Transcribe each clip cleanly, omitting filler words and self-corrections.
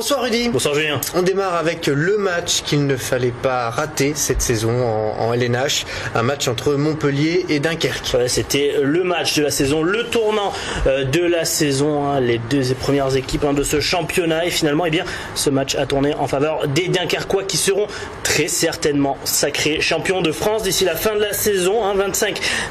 Bonsoir Rudy. Bonsoir Julien. On démarre avec le match qu'il ne fallait pas rater cette saison en LNH, un match entre Montpellier et Dunkerque. Ouais, c'était le match de la saison, le tournant de la saison, les deux premières équipes de ce championnat, et finalement ce match a tourné en faveur des Dunkerquois qui seront très certainement sacrés champions de France d'ici la fin de la saison,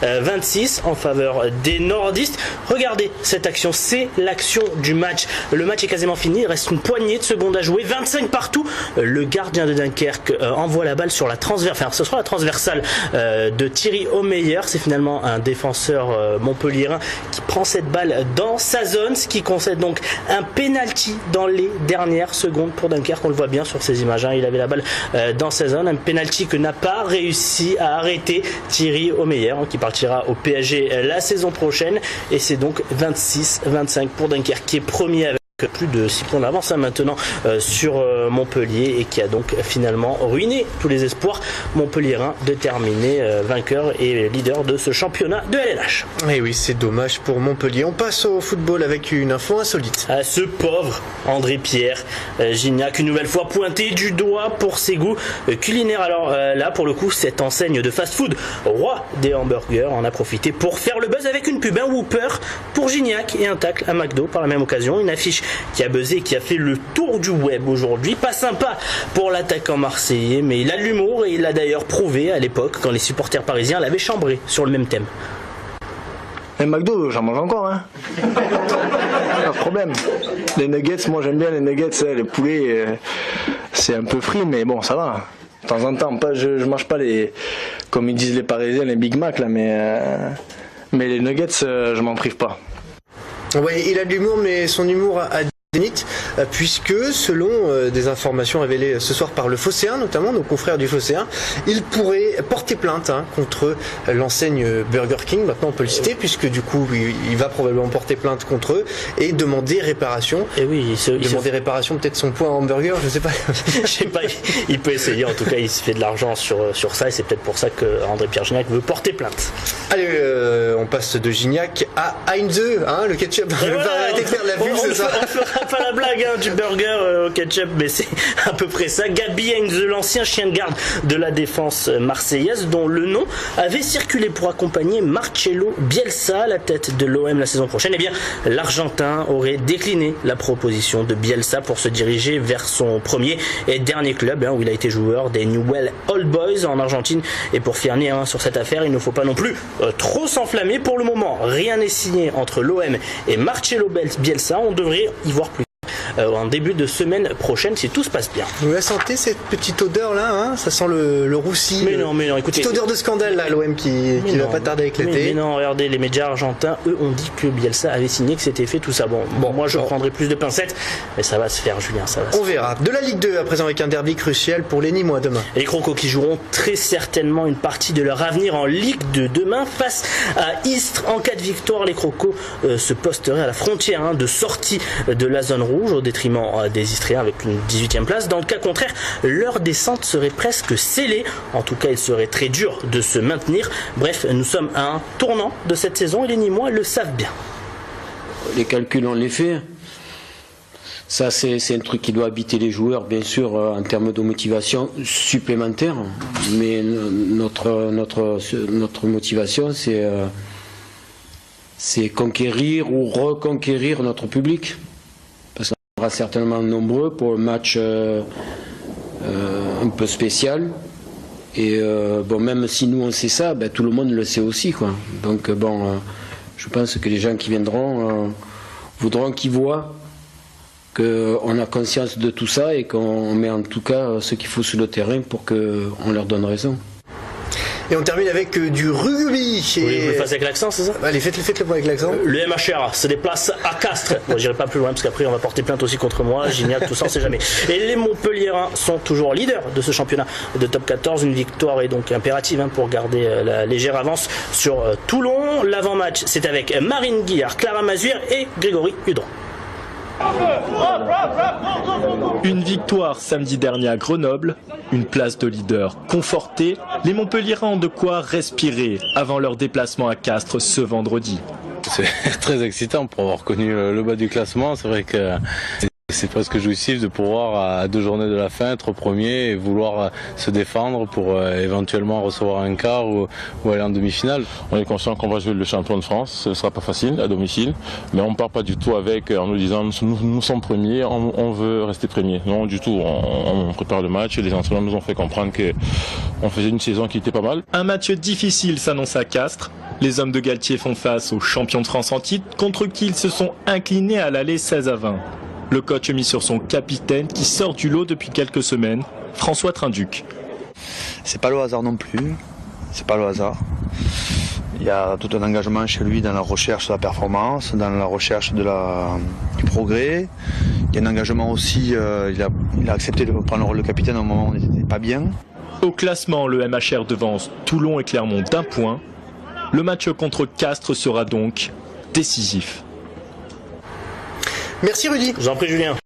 25-26 en faveur des nordistes. Regardez cette action, c'est l'action du match. Le match est quasiment fini, il reste une poignée de secondes à jouer, 25 partout. Le gardien de Dunkerque envoie la balle sur la transversale, ce sera la transversale de Thierry Omeyer. C'est finalement un défenseur montpelliérain qui prend cette balle dans sa zone, ce qui concède donc un penalty dans les dernières secondes pour Dunkerque. On le voit bien sur ces images, il avait la balle dans sa zone, un penalty que n'a pas réussi à arrêter Thierry Omeyer, qui partira au PSG la saison prochaine, et c'est donc 26-25 pour Dunkerque qui est premier avec plus de 6 points d'avance maintenant sur Montpellier, et qui a donc finalement ruiné tous les espoirs montpelliérains de terminer vainqueur et leader de ce championnat de LNH. Et oui, c'est dommage pour Montpellier. On passe au football avec une info insolite. Ce pauvre André-Pierre Gignac, une nouvelle fois pointé du doigt pour ses goûts culinaires. Alors là, pour le coup, cette enseigne de fast-food, roi des hamburgers, en a profité pour faire le buzz avec une pub, un Whopper pour Gignac et un tacle à McDo par la même occasion. Une affiche qui a buzzé, qui a fait le tour du web aujourd'hui. Pas sympa pour l'attaquant marseillais, mais il a de l'humour, et il l'a d'ailleurs prouvé à l'époque quand les supporters parisiens l'avaient chambré sur le même thème. Les McDo, j'en mange encore, pas de problème. Les nuggets, moi j'aime bien les nuggets, les poulets, c'est un peu frit, mais bon, ça va. De temps en temps, je mange pas les, comme ils disent les Parisiens, les Big Mac, là, mais les nuggets, je m'en prive pas. Ouais, il a de l'humour, mais son humour a des limites, puisque selon des informations révélées ce soir par le Phocéen, notamment nos confrères du Phocéen, il pourrait porter plainte contre l'enseigne Burger King. Maintenant on peut le citer, puisque du coup il va probablement porter plainte contre eux et demander réparation. Et oui, réparation, peut-être son poids en hamburger, je sais pas. Je sais pas, il peut essayer. En tout cas, il se fait de l'argent sur ça, et c'est peut-être pour ça que André-Pierre Gignac veut porter plainte. Allez, on passe de Gignac à Heinze, le ketchup. Arrêtez de faire la pub, c'est ça. On fera pas la blague du burger au ketchup, mais c'est à peu près ça. Gabi Heinze, l'ancien chien de garde de la défense marseillaise, dont le nom avait circulé pour accompagner Marcelo Bielsa à la tête de l'OM la saison prochaine, l'Argentin aurait décliné la proposition de Bielsa pour se diriger vers son premier et dernier club, où il a été joueur des Newell's Old Boys en Argentine. Et pour finir sur cette affaire, il ne faut pas non plus trop s'enflammer. Pour le moment, rien n'est signé entre l'OM et Marcelo Bielsa. On devrait y voir plus en début de semaine prochaine, si tout se passe bien. Vous la sentez, cette petite odeur là, ça sent le roussi. Mais non, écoutez. Petite odeur de scandale là, l'OM qui va pas tarder à éclater. Mais non, regardez, les médias argentins, eux, ont dit que Bielsa avait signé, que c'était fait, tout ça. Bon, moi je prendrai plus de pincettes, mais ça va se faire, Julien, ça va. On verra. De la Ligue 2 à présent, avec un derby crucial pour les Nîmois demain. Les Crocos qui joueront très certainement une partie de leur avenir en Ligue 2 demain face à Istres. En cas de victoire, les Crocos se posteraient à la frontière de sortie de la zone rouge, au détriment des Istriens avec une 18e place. Dans le cas contraire, leur descente serait presque scellée. En tout cas, il serait très dur de se maintenir. Bref, nous sommes à un tournant de cette saison, et les Nîmois le savent bien. Les calculs, on les fait. Ça, c'est un truc qui doit habiter les joueurs, bien sûr, en termes de motivation supplémentaire. Mais notre motivation, c'est conquérir ou reconquérir notre public. Parce qu'on sera certainement nombreux pour le match un peu spécial. Et même si nous on sait ça, tout le monde le sait aussi, quoi. Donc je pense que les gens qui viendront voudront qu'ils voient qu'on a conscience de tout ça, et qu'on met en tout cas ce qu'il faut sur le terrain pour qu'on leur donne raison. Et on termine avec du rugby. Vous voulez que je le fasse avec l'accent, c'est ça? Allez, faites-le avec l'accent. Le MHR se déplace à Castres. Bon, j'irai pas plus loin parce qu'après on va porter plainte aussi contre moi. Gignac, tout ça, on sait jamais. Et les Montpelliérains sont toujours leaders de ce championnat de top 14. Une victoire est donc impérative pour garder la légère avance sur Toulon. L'avant-match, c'est avec Marine Guillard, Clara Mazuire et Grégory Hudron. Une victoire samedi dernier à Grenoble, une place de leader confortée. Les Montpelliérains ont de quoi respirer avant leur déplacement à Castres ce vendredi. C'est très excitant pour avoir connu le bas du classement. C'est vrai que c'est presque jouissif de pouvoir à 2 journées de la fin être premier et vouloir se défendre pour éventuellement recevoir un quart ou aller en demi-finale. On est conscient qu'on va jouer le champion de France, ce ne sera pas facile à domicile, mais on ne part pas du tout avec en nous disant nous sommes premiers, on veut rester premiers. Non du tout, on prépare le match et les entraîneurs nous ont fait comprendre qu'on faisait une saison qui était pas mal. Un match difficile s'annonce à Castres. Les hommes de Galtier font face aux champions de France en titre contre qui ils se sont inclinés à l'aller 16-20. Le coach mise sur son capitaine qui sort du lot depuis quelques semaines, François Trinduc. C'est pas le hasard non plus, c'est pas le hasard. Il y a tout un engagement chez lui dans la recherche de la performance, dans la recherche du progrès. Il y a un engagement aussi, il a accepté de prendre le rôle de capitaine au moment où on n'était pas bien. Au classement, le MHR devance Toulon et Clermont d'1 point. Le match contre Castres sera donc décisif. Merci Rudy. Je vous en prie Julien.